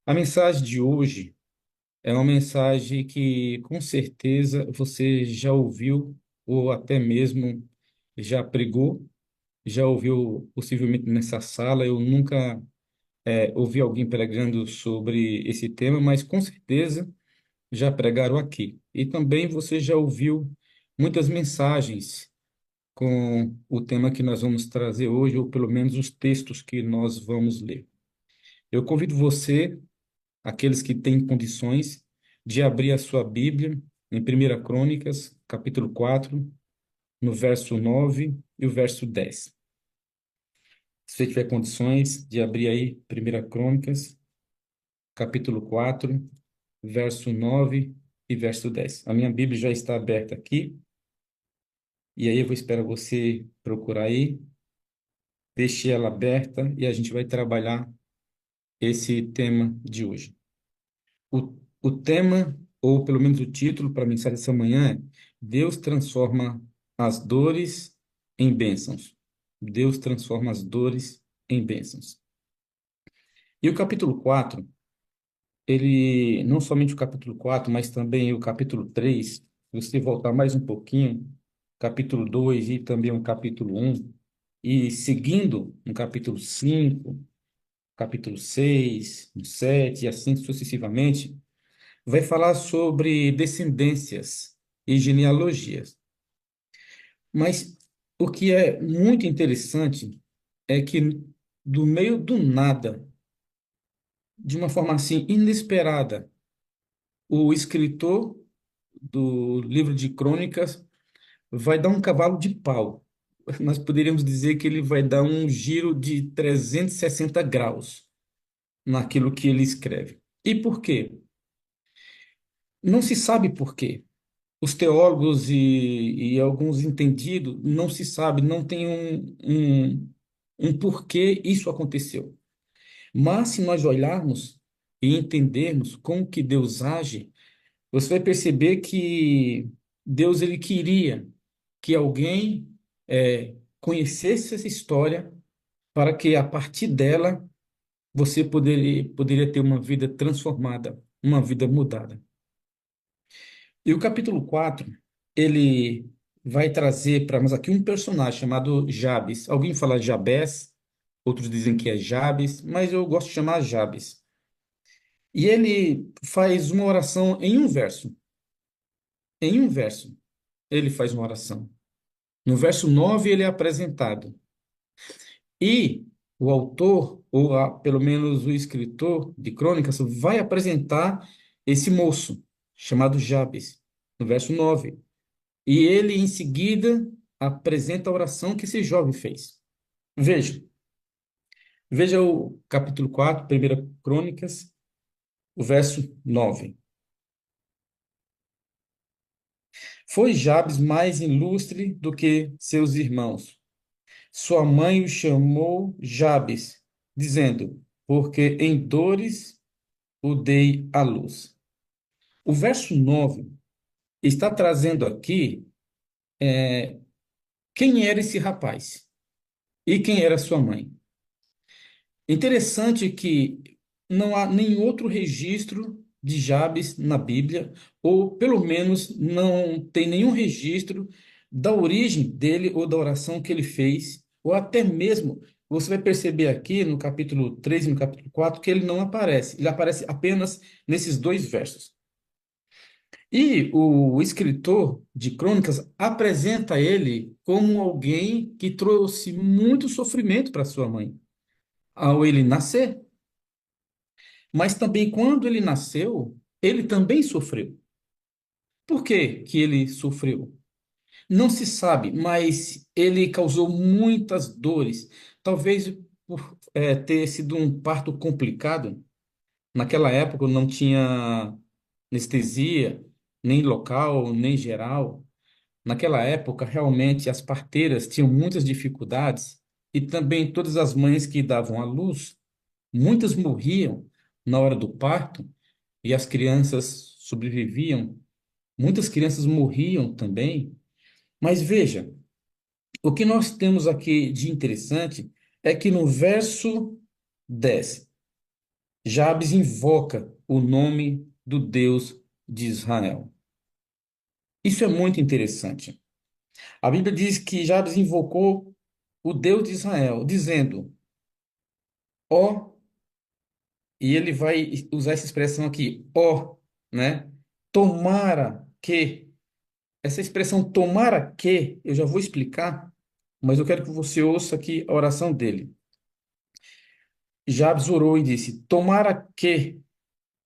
A mensagem de hoje é uma mensagem que com certeza você já ouviu ou até mesmo já pregou, já ouviu possivelmente nessa sala. Eu nunca ouvi alguém pregando sobre esse tema, mas com certeza já pregaram aqui. E também você já ouviu muitas mensagens com o tema que nós vamos trazer hoje, ou pelo menos os textos que nós vamos ler. Eu convido você, aqueles que têm condições, de abrir a sua Bíblia em 1 Crônicas, capítulo 4, no verso 9 e o verso 10. Se você tiver condições de abrir aí 1 Crônicas, capítulo 4, verso 9 e verso 10. A minha Bíblia já está aberta aqui, e aí eu vou esperar você procurar aí, deixe ela aberta e a gente vai trabalhar esse tema de hoje. O tema, ou pelo menos o título para a mensagem dessa manhã é Deus transforma as dores em bênçãos. Deus transforma as dores em bênçãos. E o capítulo 4, ele, não somente o capítulo 4, mas também o capítulo 3, se você voltar mais um pouquinho, capítulo 2 e também o capítulo 1, e seguindo no capítulo 5, capítulo 6, no 7, e assim sucessivamente, vai falar sobre descendências e genealogias. Mas o que é muito interessante é que, do meio do nada, de uma forma assim inesperada, o escritor do livro de Crônicas vai dar um cavalo de pau. Nós poderíamos dizer que ele vai dar um giro de 360 graus naquilo que ele escreve. E por quê? Não se sabe por quê. Os teólogos e alguns entendidos não se sabe, não tem um porquê isso aconteceu. Mas se nós olharmos e entendermos como que Deus age, você vai perceber que Deus ele queria que alguém conhecesse essa história para que a partir dela você poderia ter uma vida transformada, uma vida mudada. E o capítulo 4 ele vai trazer para nós aqui um personagem chamado Jabes. Alguém fala Jabés, outros dizem que é Jabes, mas eu gosto de chamar Jabes. E ele faz uma oração em um verso. Em um verso, ele faz uma oração. No verso 9 ele é apresentado. E o autor, ou pelo menos o escritor de Crônicas, vai apresentar esse moço, chamado Jabes, no verso 9. E ele, em seguida, apresenta a oração que esse jovem fez. Veja, veja o capítulo 4, 1 Crônicas, o verso 9. Foi Jabes mais ilustre do que seus irmãos. Sua mãe o chamou Jabes, dizendo, porque em dores o dei à luz. O verso 9 está trazendo aqui quem era esse rapaz e quem era sua mãe. Interessante que não há nenhum outro registro de Jabes na Bíblia, ou pelo menos não tem nenhum registro da origem dele ou da oração que ele fez, ou até mesmo você vai perceber aqui no capítulo 3 e no capítulo 4 que ele não aparece, ele aparece apenas nesses dois versos. E o escritor de Crônicas apresenta ele como alguém que trouxe muito sofrimento para sua mãe ao ele nascer. Mas também quando ele nasceu, ele também sofreu. Por que que ele sofreu? Não se sabe, mas ele causou muitas dores. Talvez por ter sido um parto complicado. Naquela época não tinha anestesia, nem local, nem geral. Naquela época, realmente, as parteiras tinham muitas dificuldades e também todas as mães que davam à luz, muitas morriam na hora do parto e as crianças sobreviviam. Muitas crianças morriam também. Mas veja, o que nós temos aqui de interessante é que no verso 10 Jabes invoca o nome do Deus de Israel. Isso é muito interessante. A Bíblia diz que Jabes invocou o Deus de Israel, dizendo: ó, e ele vai usar essa expressão aqui, ó, né? Tomara que, essa expressão tomara que, eu já vou explicar, mas eu quero que você ouça aqui a oração dele. Jabes orou e disse: tomara que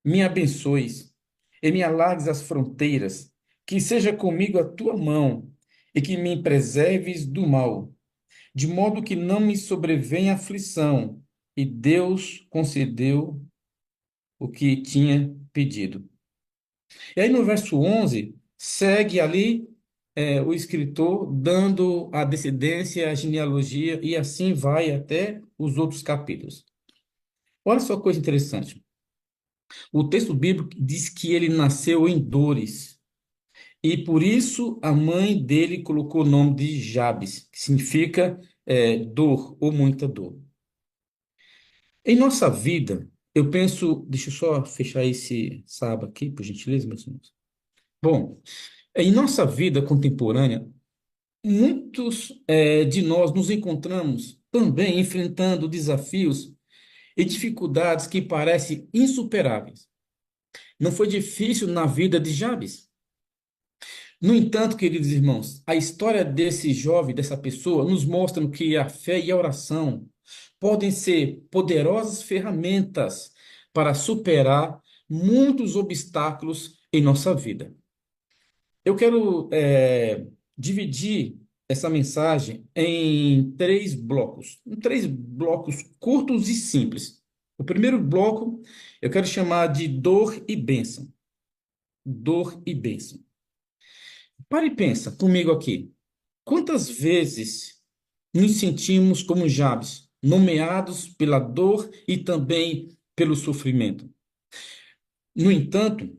me abençoes e me alargues as fronteiras, que seja comigo a tua mão e que me preserves do mal, de modo que não me sobrevenha aflição. E Deus concedeu o que tinha pedido. E aí no verso 11, segue ali o escritor dando a descendência, a genealogia, e assim vai até os outros capítulos. Olha só que coisa interessante. O texto bíblico diz que ele nasceu em dores, e por isso a mãe dele colocou o nome de Jabes, que significa dor ou muita dor. Em nossa vida, eu penso, deixa eu só fechar essa aba aqui, por gentileza, meus irmãos. Bom, em nossa vida contemporânea, muitos de nós nos encontramos também enfrentando desafios e dificuldades que parecem insuperáveis. Não foi difícil na vida de Jabes. No entanto, queridos irmãos, a história desse jovem, dessa pessoa, nos mostra que a fé e a oração podem ser poderosas ferramentas para superar muitos obstáculos em nossa vida. Eu quero dividir essa mensagem em três blocos curtos e simples. O primeiro bloco eu quero chamar de dor e bênção. Dor e bênção. Pare e pensa comigo aqui. Quantas vezes nos sentimos como Jabes, nomeados pela dor e também pelo sofrimento? No entanto,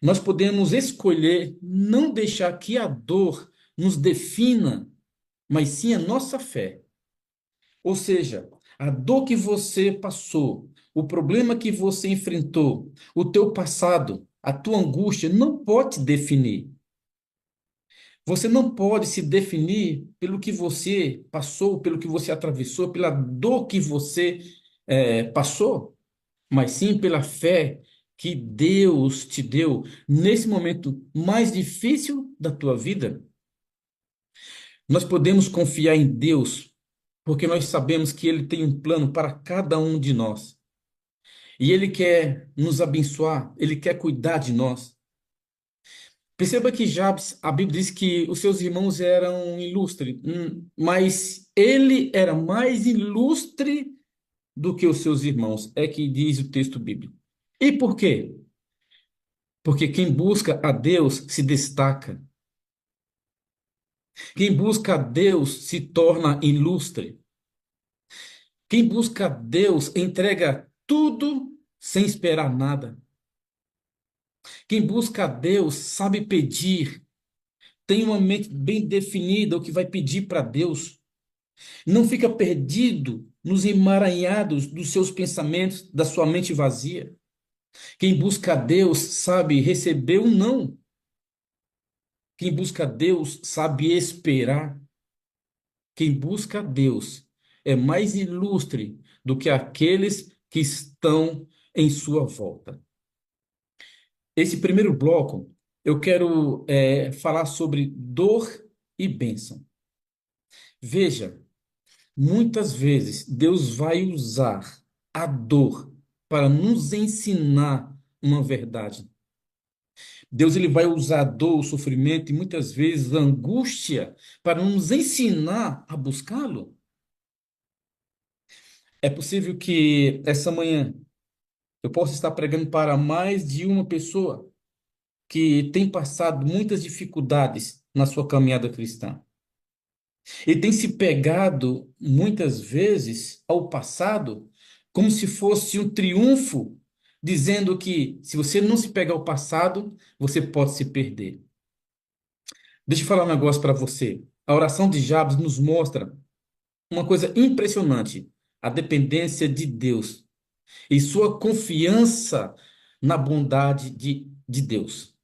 nós podemos escolher não deixar que a dor nos defina, mas sim a nossa fé. Ou seja, a dor que você passou, o problema que você enfrentou, o teu passado, a tua angústia não pode te definir. Você não pode se definir pelo que você passou, pelo que você atravessou, pela dor que você passou, mas sim pela fé que Deus te deu nesse momento mais difícil da tua vida. Nós podemos confiar em Deus, porque nós sabemos que Ele tem um plano para cada um de nós. E Ele quer nos abençoar, Ele quer cuidar de nós. Perceba que Jabes, a Bíblia diz que os seus irmãos eram ilustres, mas ele era mais ilustre do que os seus irmãos, é que diz o texto bíblico. E por quê? Porque quem busca a Deus se destaca. Quem busca a Deus se torna ilustre. Quem busca a Deus entrega tudo sem esperar nada. Quem busca a Deus sabe pedir, tem uma mente bem definida o que vai pedir para Deus. Não fica perdido nos emaranhados dos seus pensamentos, da sua mente vazia. Quem busca a Deus sabe receber um não. Quem busca a Deus sabe esperar. Quem busca a Deus é mais ilustre do que aqueles que estão em sua volta. Esse primeiro bloco, eu quero falar sobre dor e bênção. Veja, muitas vezes Deus vai usar a dor para nos ensinar uma verdade. Deus ele vai usar a dor, o sofrimento e muitas vezes a angústia para nos ensinar a buscá-lo. É possível que essa manhã eu possa estar pregando para mais de uma pessoa que tem passado muitas dificuldades na sua caminhada cristã. E tem se pegado muitas vezes ao passado como se fosse um triunfo, dizendo que se você não se pegar ao passado, você pode se perder. Deixa eu falar um negócio para você. A oração de Jabes nos mostra uma coisa impressionante, a dependência de Deus. e sua confiança na bondade de Deus.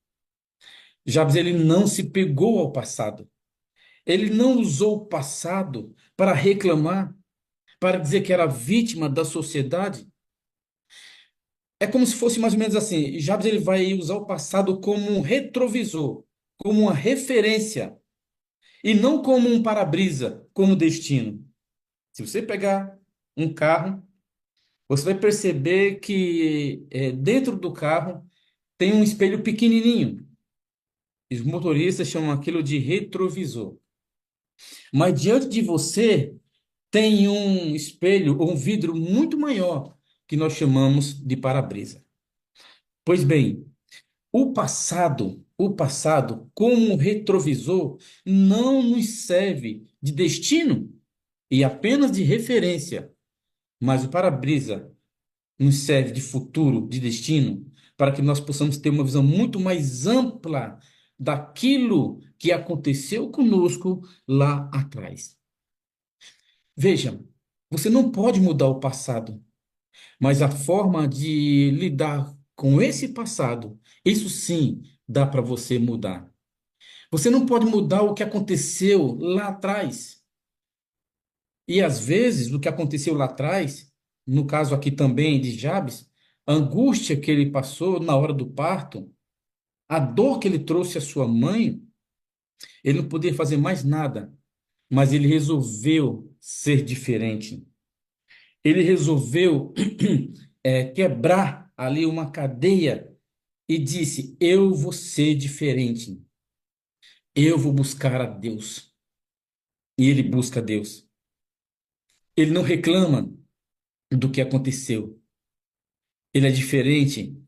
Jabes, ele não se pegou ao passado. Ele não usou o passado para reclamar, para dizer que era vítima da sociedade. É como se fosse mais ou menos assim. Jabes ele vai usar o passado como um retrovisor, como uma referência, e não como um para-brisa, como destino. Se você pegar um carro, você vai perceber que dentro do carro tem um espelho pequenininho. Os motoristas chamam aquilo de retrovisor. Mas diante de você tem um espelho ou um vidro muito maior que nós chamamos de para-brisa. Pois bem, o passado, como retrovisor, não nos serve de destino e apenas de referência, mas o para-brisa nos serve de futuro, de destino, para que nós possamos ter uma visão muito mais ampla daquilo que aconteceu conosco lá atrás. Veja, você não pode mudar o passado, mas a forma de lidar com esse passado, isso sim dá para você mudar. Você não pode mudar o que aconteceu lá atrás. E às vezes, o que aconteceu lá atrás, no caso aqui também de Jabes, a angústia que ele passou na hora do parto, a dor que ele trouxe à sua mãe, ele não podia fazer mais nada, mas ele resolveu ser diferente. Ele resolveu quebrar ali uma cadeia e disse: Eu vou ser diferente. Eu vou buscar a Deus. E ele busca a Deus. Ele não reclama do que aconteceu. Ele é diferente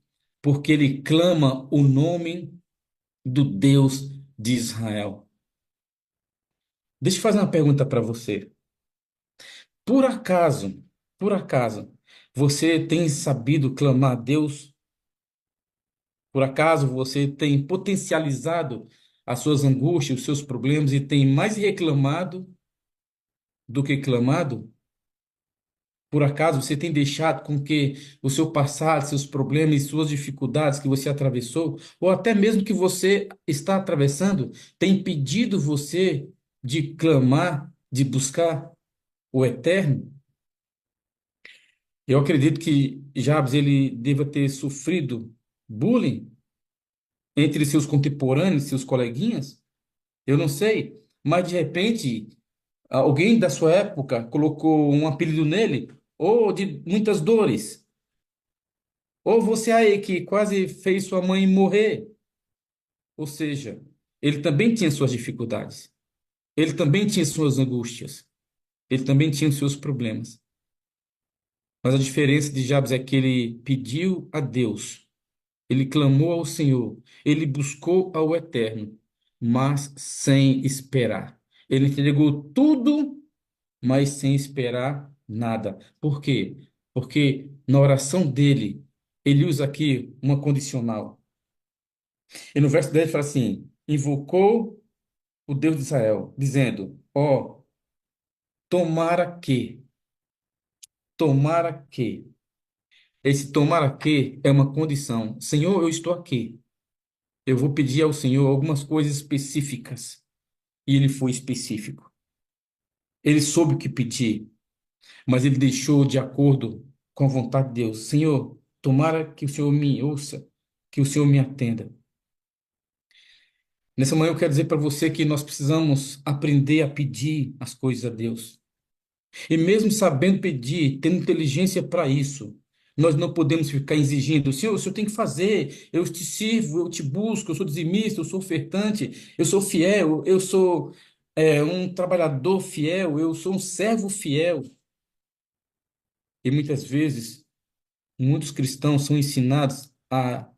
porque ele clama o nome do Deus de Israel. Deixa eu fazer uma pergunta para você. Por acaso, por acaso, você tem sabido clamar a Deus? Por acaso você tem potencializado as suas angústias, os seus problemas e tem mais reclamado do que clamado? Por acaso você tem deixado com que o seu passado, seus problemas e suas dificuldades que você atravessou, ou até mesmo que você está atravessando, tem impedido você de clamar, de buscar o eterno? Eu acredito que Jabes ele deva ter sofrido bullying entre seus contemporâneos, seus coleguinhas. Eu não sei, mas de repente alguém da sua época colocou um apelido nele, ou de muitas dores. Ou você aí que quase fez sua mãe morrer. Ou seja, ele também tinha suas dificuldades. Ele também tinha suas angústias. Ele também tinha seus problemas. Mas a diferença de Jabes é que ele pediu a Deus. Ele clamou ao Senhor. Ele buscou ao Eterno, mas sem esperar. Ele entregou tudo, mas sem esperar nada. Por quê? Porque na oração dele, ele usa aqui uma condicional. E no verso 10 ele fala assim: invocou o Deus de Israel, dizendo: Ó, tomara que, tomara que. Esse tomara que é uma condição. Senhor, eu estou aqui. Eu vou pedir ao Senhor algumas coisas específicas. E ele foi específico. Ele soube o que pedir, mas ele deixou de acordo com a vontade de Deus. Senhor, tomara que o Senhor me ouça, que o Senhor me atenda. Nessa manhã eu quero dizer para você que nós precisamos aprender a pedir as coisas a Deus. E mesmo sabendo pedir, tendo inteligência para isso, nós não podemos ficar exigindo, Senhor, o Senhor tem que fazer, eu te sirvo, eu te busco, eu sou dizimista, eu sou ofertante, eu sou fiel, eu sou um trabalhador fiel, eu sou um servo fiel. E muitas vezes, muitos cristãos são ensinados a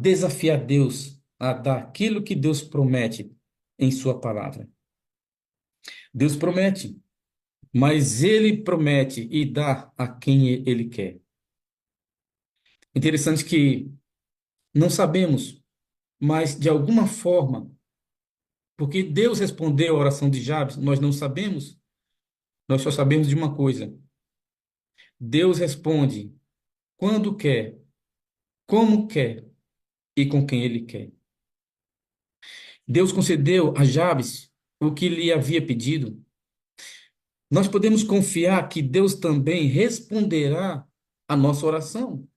desafiar Deus, a dar aquilo que Deus promete em Sua palavra. Deus promete, mas Ele promete e dá a quem Ele quer. Interessante que não sabemos, mas de alguma forma, porque Deus respondeu a oração de Jabes, nós não sabemos, nós só sabemos de uma coisa. Deus responde quando quer, como quer e com quem ele quer. Deus concedeu a Jabes o que lhe havia pedido. Nós podemos confiar que Deus também responderá à nossa oração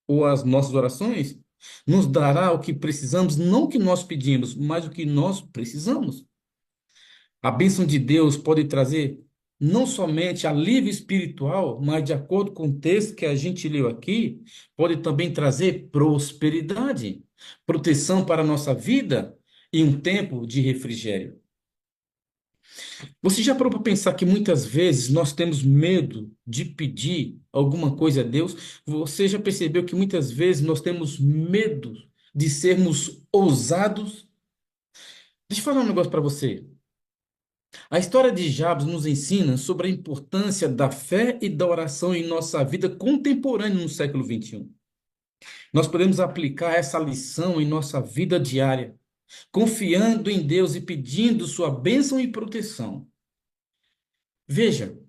ou às nossas orações, nos dará o que precisamos, não o que nós pedimos, mas o que nós precisamos. A bênção de Deus pode trazer não somente alívio espiritual, mas de acordo com o texto que a gente leu aqui, pode também trazer prosperidade, proteção para a nossa vida e um tempo de refrigério. Você já parou para pensar que muitas vezes nós temos medo de pedir alguma coisa a Deus? Você já percebeu que muitas vezes nós temos medo de sermos ousados? Deixa eu falar um negócio para você. A história de Jabes nos ensina sobre a importância da fé e da oração em nossa vida contemporânea no século XXI. Nós podemos aplicar essa lição em nossa vida diária, confiando em Deus e pedindo sua bênção e proteção. Veja,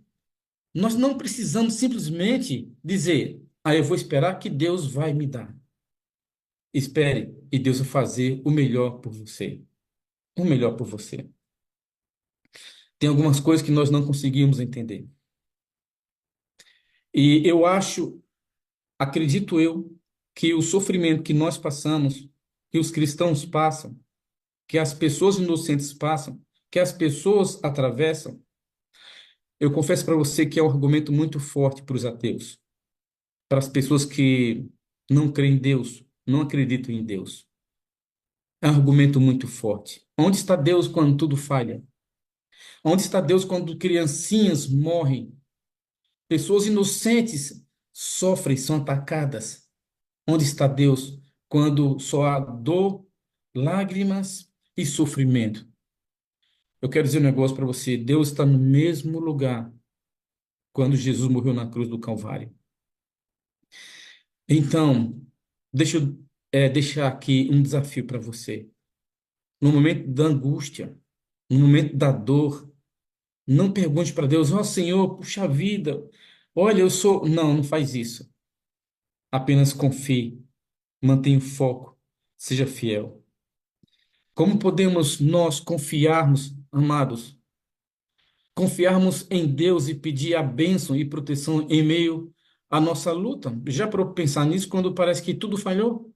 nós não precisamos simplesmente dizer, eu vou esperar que Deus vai me dar. Espere e Deus vai fazer o melhor por você. O melhor por você. Tem algumas coisas que nós não conseguimos entender. E eu acho, acredito eu, que o sofrimento que nós passamos, que os cristãos passam, que as pessoas inocentes passam, que as pessoas atravessam, eu confesso para você que é um argumento muito forte para os ateus, para as pessoas que não creem em Deus, não acreditam em Deus. É um argumento muito forte. Onde está Deus quando tudo falha? Onde está Deus quando criancinhas morrem? Pessoas inocentes sofrem, são atacadas. Onde está Deus quando só há dor, lágrimas e sofrimento? Eu quero dizer um negócio para você. Deus está no mesmo lugar quando Jesus morreu na cruz do Calvário. Então, deixa eu deixar aqui um desafio para você. No momento da angústia, no momento da dor, não pergunte para Deus, Senhor, puxa vida, olha, eu sou. Não, não faz isso. Apenas confie, mantenha o foco, seja fiel. Como podemos nós confiarmos, amados, confiarmos em Deus e pedir a bênção e proteção em meio à nossa luta? Já para pensar nisso quando parece que tudo falhou?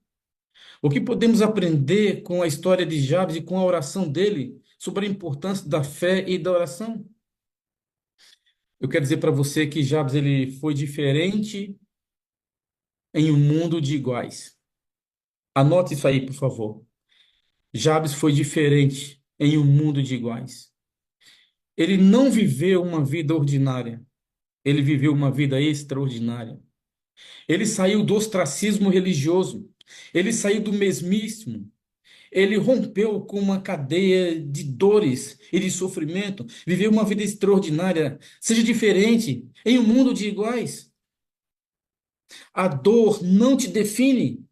O que podemos aprender com a história de Jabes e com a oração dele sobre a importância da fé e da oração? Eu quero dizer para você que Jabes ele foi diferente em um mundo de iguais. Anote isso aí, por favor. Jabes foi diferente em um mundo de iguais. Ele não viveu uma vida ordinária, ele viveu uma vida extraordinária. Ele saiu do ostracismo religioso, ele saiu do mesmismo, ele rompeu com uma cadeia de dores e de sofrimento, viveu uma vida extraordinária. Seja diferente em um mundo de iguais. A dor não te define.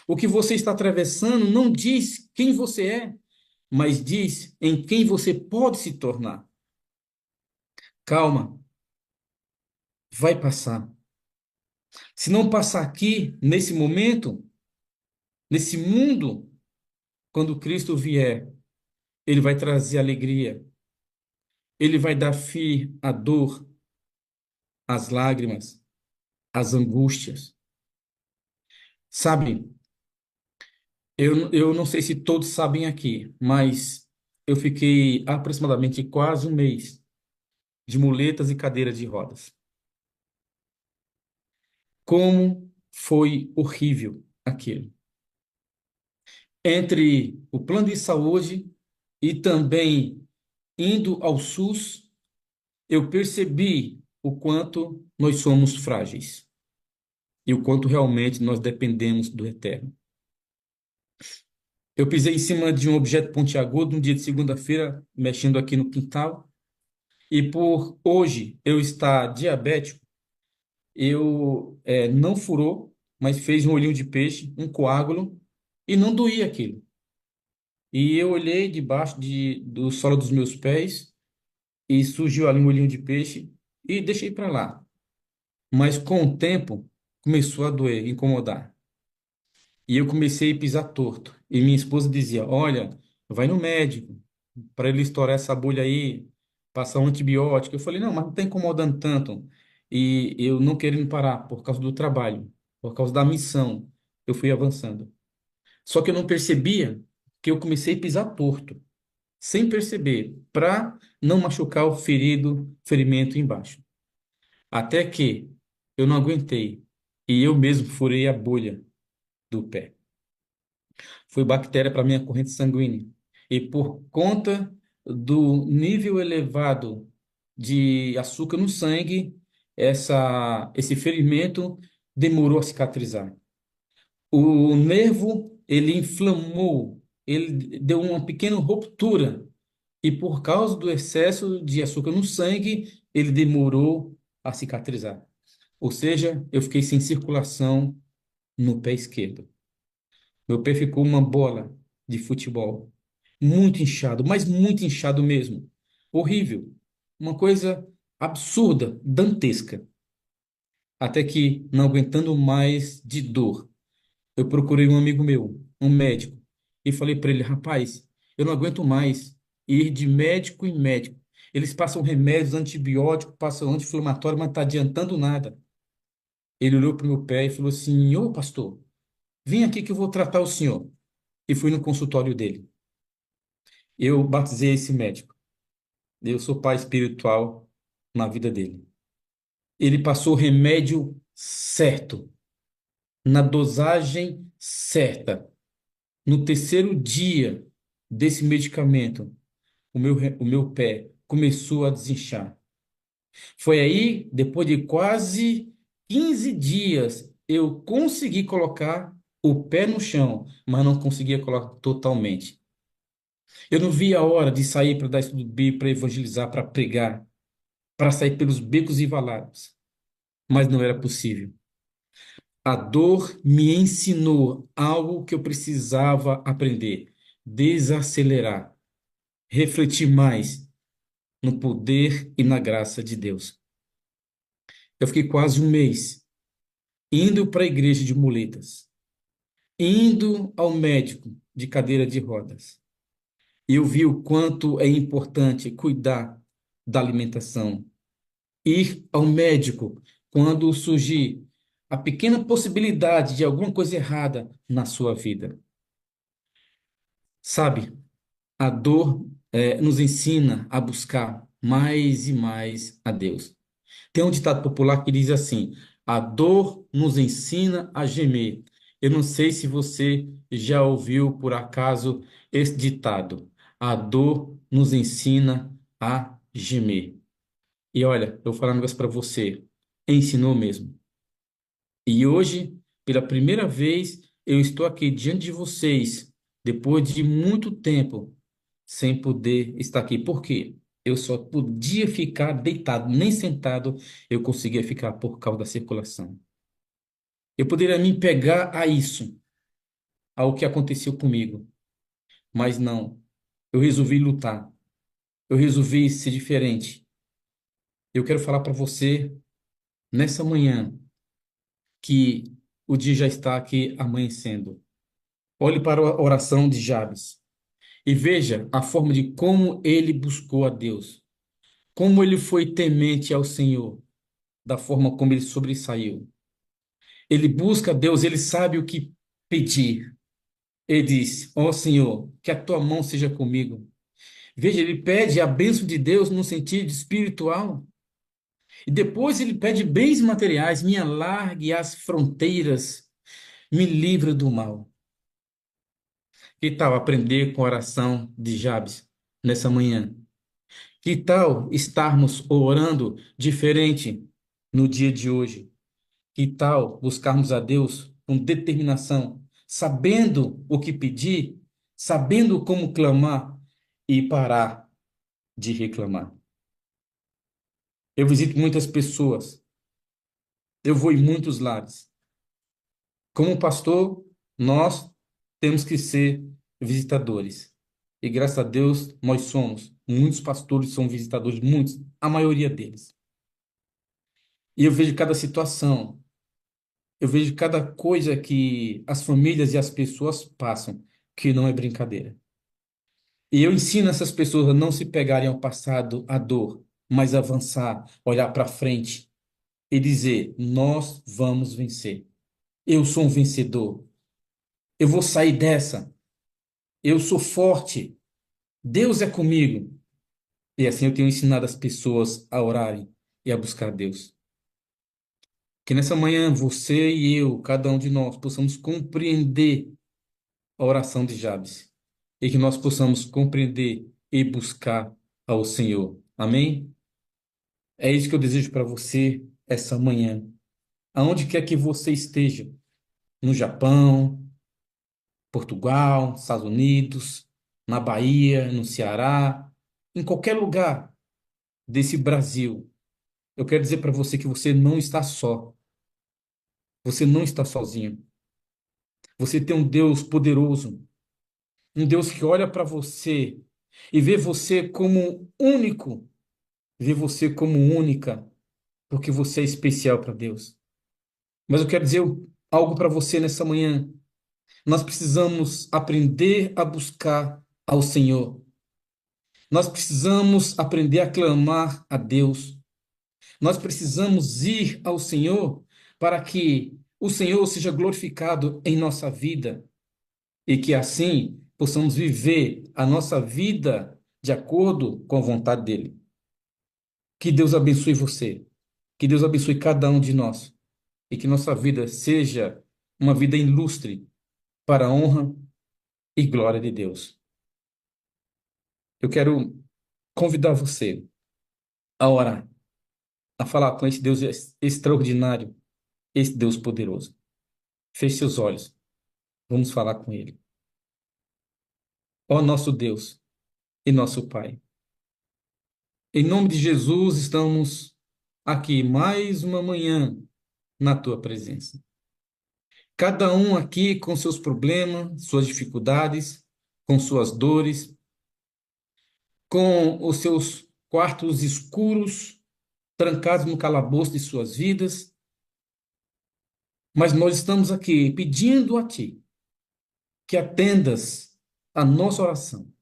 O que você está atravessando não diz quem você é, mas diz em quem você pode se tornar. Calma, vai passar. Se não passar aqui, nesse momento, nesse mundo, quando Cristo vier, ele vai trazer alegria, ele vai dar fim à dor, às lágrimas, às angústias. Sabe, eu não sei se todos sabem aqui, mas eu fiquei aproximadamente quase um mês de muletas e cadeira de rodas. Como foi horrível aquilo. Entre o plano de saúde e também indo ao SUS, eu percebi o quanto nós somos frágeis e o quanto realmente nós dependemos do eterno. Eu pisei em cima de um objeto pontiagudo no dia de segunda-feira, mexendo aqui no quintal, e por hoje eu estar diabético, eu não furou, mas fez um olhinho de peixe, um coágulo, e não doía aquilo. E eu olhei debaixo do solo dos meus pés e surgiu ali um olhinho de peixe e deixei para lá. Mas com o tempo começou a doer, incomodar. E eu comecei a pisar torto. E minha esposa dizia: Olha, vai no médico para ele estourar essa bolha aí, passar um antibiótico. Eu falei: Não, mas não está incomodando tanto. E eu não querendo parar por causa do trabalho, por causa da missão, eu fui avançando. Só que eu não percebia que eu comecei a pisar torto, sem perceber, para não machucar o ferimento embaixo. Até que eu não aguentei e eu mesmo furei a bolha do pé. Foi bactéria para minha corrente sanguínea. E por conta do nível elevado de açúcar no sangue, esse ferimento demorou a cicatrizar. O nervo, ele inflamou, ele deu uma pequena ruptura. E por causa do excesso de açúcar no sangue, ele demorou a cicatrizar. Ou seja, eu fiquei sem circulação no pé esquerdo. Meu pé ficou uma bola de futebol. Muito inchado, mas muito inchado mesmo. Horrível. Uma coisa absurda, dantesca. Até que, não aguentando mais de dor, eu procurei um amigo meu, um médico, e falei para ele: Rapaz, eu não aguento mais ir de médico em médico. Eles passam remédios, antibióticos, passam anti-inflamatório, mas não está adiantando nada. Ele olhou para o meu pé e falou assim: Ô pastor, vem aqui que eu vou tratar o senhor. E fui no consultório dele. Eu batizei esse médico. Eu sou pai espiritual na vida dele. Ele passou o remédio certo, na dosagem certa. No terceiro dia desse medicamento, o meu pé começou a desinchar. Foi aí, depois de quase 15 dias, eu consegui colocar o pé no chão, mas não conseguia colocar totalmente. Eu não via a hora de sair para dar estudo bíblico, para evangelizar, para pregar, para sair pelos becos e valados, mas não era possível. A dor me ensinou algo que eu precisava aprender: desacelerar, refletir mais no poder e na graça de Deus. Eu fiquei quase um mês indo para a igreja de muletas, indo ao médico de cadeira de rodas. E eu vi o quanto é importante cuidar da alimentação, ir ao médico quando surgir a pequena possibilidade de alguma coisa errada na sua vida. Sabe, a dor nos ensina a buscar mais e mais a Deus. Tem um ditado popular que diz assim: a dor nos ensina a gemer. Eu não sei se você já ouviu por acaso esse ditado. A dor nos ensina a gemer. E olha, eu vou falar um negócio para você. Ensinou mesmo. E hoje, pela primeira vez, eu estou aqui diante de vocês, depois de muito tempo, sem poder estar aqui. Por quê? Eu só podia ficar deitado, nem sentado eu conseguia ficar por causa da circulação. Eu poderia me pegar a isso, ao que aconteceu comigo, mas não. Eu resolvi lutar. Eu resolvi ser diferente. Eu quero falar para você nessa manhã que o dia já está aqui amanhecendo. Olhe para a oração de Jabes e veja a forma de como ele buscou a Deus, como ele foi temente ao Senhor, da forma como ele sobressaiu. Ele busca a Deus, ele sabe o que pedir. Ele diz: Ó Senhor, que a tua mão seja comigo. Veja, ele pede a bênção de Deus no sentido espiritual. E depois ele pede bens materiais, me alargue as fronteiras, me livre do mal. Que tal aprender com a oração de Jabes nessa manhã? Que tal estarmos orando diferente no dia de hoje? Que tal buscarmos a Deus com determinação, sabendo o que pedir, sabendo como clamar e parar de reclamar? Eu visito muitas pessoas, eu vou em muitos lares. Como pastor, nós temos que ser visitadores. E graças a Deus nós somos. Muitos pastores são visitadores, muitos, a maioria deles. E eu vejo cada situação, eu vejo cada coisa que as famílias e as pessoas passam, que não é brincadeira. E eu ensino essas pessoas a não se pegarem ao passado, à dor, mas avançar, olhar para frente e dizer: nós vamos vencer. Eu sou um vencedor. Eu vou sair dessa. Eu sou forte. Deus é comigo. E assim eu tenho ensinado as pessoas a orarem e a buscar Deus. Que nessa manhã você e eu, cada um de nós, possamos compreender a oração de Jabes e que nós possamos compreender e buscar ao Senhor. Amém? É isso que eu desejo para você essa manhã. Aonde quer que você esteja, no Japão, Portugal, Estados Unidos, na Bahia, no Ceará, em qualquer lugar desse Brasil, eu quero dizer para você que você não está só. Você não está sozinho. Você tem um Deus poderoso, um Deus que olha para você e vê você como único, vê você como única, porque você é especial para Deus. Mas eu quero dizer algo para você nessa manhã. Nós precisamos aprender a buscar ao Senhor. Nós precisamos aprender a clamar a Deus. Nós precisamos ir ao Senhor para que o Senhor seja glorificado em nossa vida e que assim possamos viver a nossa vida de acordo com a vontade dele. Que Deus abençoe você, que Deus abençoe cada um de nós e que nossa vida seja uma vida ilustre para a honra e glória de Deus. Eu quero convidar você a orar, a falar com esse Deus extraordinário, esse Deus poderoso. Feche seus olhos, vamos falar com ele. Ó nosso Deus e nosso Pai, em nome de Jesus estamos aqui mais uma manhã na tua presença. Cada um aqui com seus problemas, suas dificuldades, com suas dores, com os seus quartos escuros, trancados no calabouço de suas vidas, mas nós estamos aqui pedindo a ti que atendas a nossa oração,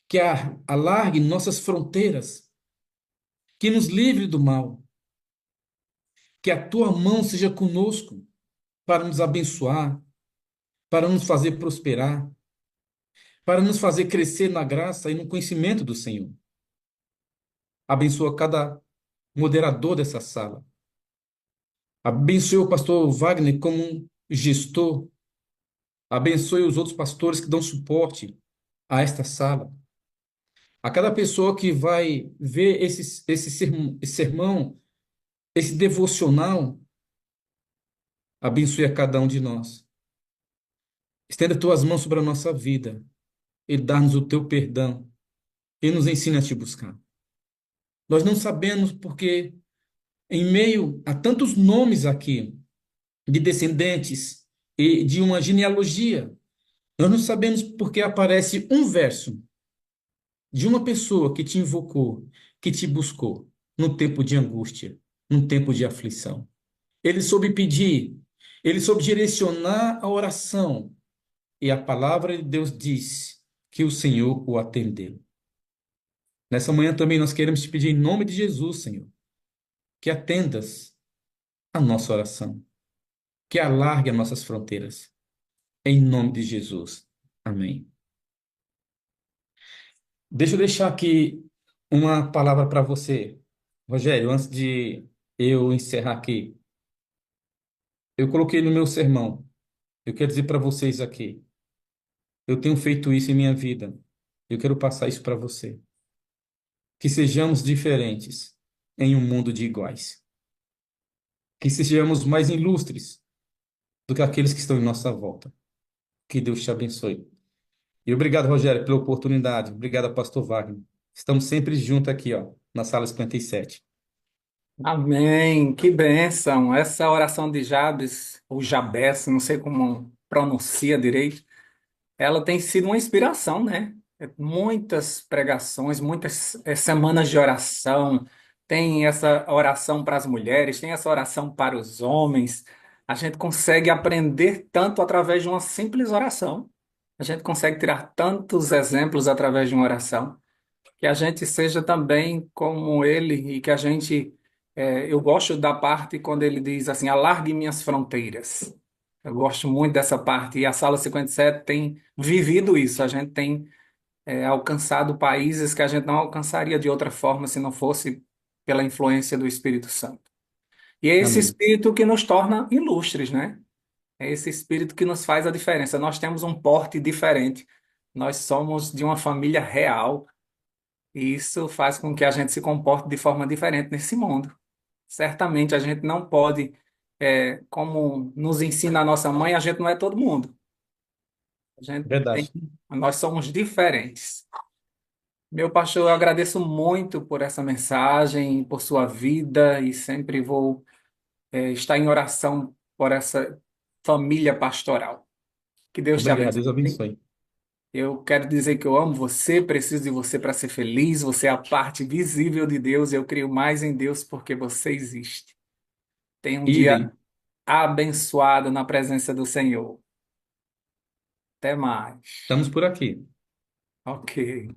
que alargue nossas fronteiras, que nos livre do mal, que a tua mão seja conosco para nos abençoar, para nos fazer prosperar, para nos fazer crescer na graça e no conhecimento do Senhor. Abençoa cada moderador dessa sala. Abençoe o pastor Wagner como um gestor. Abençoe os outros pastores que dão suporte a esta sala. A cada pessoa que vai ver esse sermão, esse devocional, abençoe a cada um de nós. Estenda tuas mãos sobre a nossa vida e dá-nos o teu perdão e nos ensina a te buscar. Nós não sabemos porque, em meio a tantos nomes aqui, de descendentes e de uma genealogia, nós não sabemos porque aparece um verso de uma pessoa que te invocou, que te buscou no tempo de angústia, no tempo de aflição. Ele soube pedir, ele soube direcionar a oração, e a palavra de Deus diz que o Senhor o atendeu. Nessa manhã também nós queremos te pedir em nome de Jesus, Senhor, que atendas a nossa oração, que alargue as nossas fronteiras. Em nome de Jesus. Amém. Deixa eu deixar aqui uma palavra para você, Rogério, antes de eu encerrar aqui. Eu coloquei no meu sermão. Eu quero dizer para vocês aqui. Eu tenho feito isso em minha vida. Eu quero passar isso para você. Que sejamos diferentes em um mundo de iguais. Que sejamos mais ilustres do que aqueles que estão em nossa volta. Que Deus te abençoe. E obrigado, Rogério, pela oportunidade. Obrigado, Pastor Wagner. Estamos sempre juntos aqui, ó, na sala 57. Amém, que bênção. Essa oração de Jabes, ou Jabes, não sei como pronuncia direito, ela tem sido uma inspiração, né? Muitas pregações, muitas semanas de oração, tem essa oração para as mulheres, tem essa oração para os homens. A gente consegue aprender tanto através de uma simples oração. A gente consegue tirar tantos exemplos através de uma oração. Que a gente seja também como ele e que a gente. Eu gosto da parte quando ele diz assim: alargue minhas fronteiras. Eu gosto muito dessa parte. E a Sala 57 tem vivido isso. A gente tem alcançado países que a gente não alcançaria de outra forma se não fosse pela influência do Espírito Santo. E é esse Amém. Espírito que nos torna ilustres, né? É esse Espírito que nos faz a diferença. Nós temos um porte diferente. Nós somos de uma família real. E isso faz com que a gente se comporte de forma diferente nesse mundo. Certamente a gente não pode, como nos ensina a nossa mãe, a gente não é todo mundo. A gente tem, Verdade. nós somos diferentes. Meu pastor, eu agradeço muito por essa mensagem, por sua vida e sempre vou, estar em oração por essa família pastoral. Que Deus te Obrigado, abençoe. Deus abençoe. Eu quero dizer que eu amo você, preciso de você para ser feliz. Você é a parte visível de Deus. Eu creio mais em Deus porque você existe. Tenha um dia Idem. abençoado na presença do Senhor. Até mais. Estamos por aqui. Ok.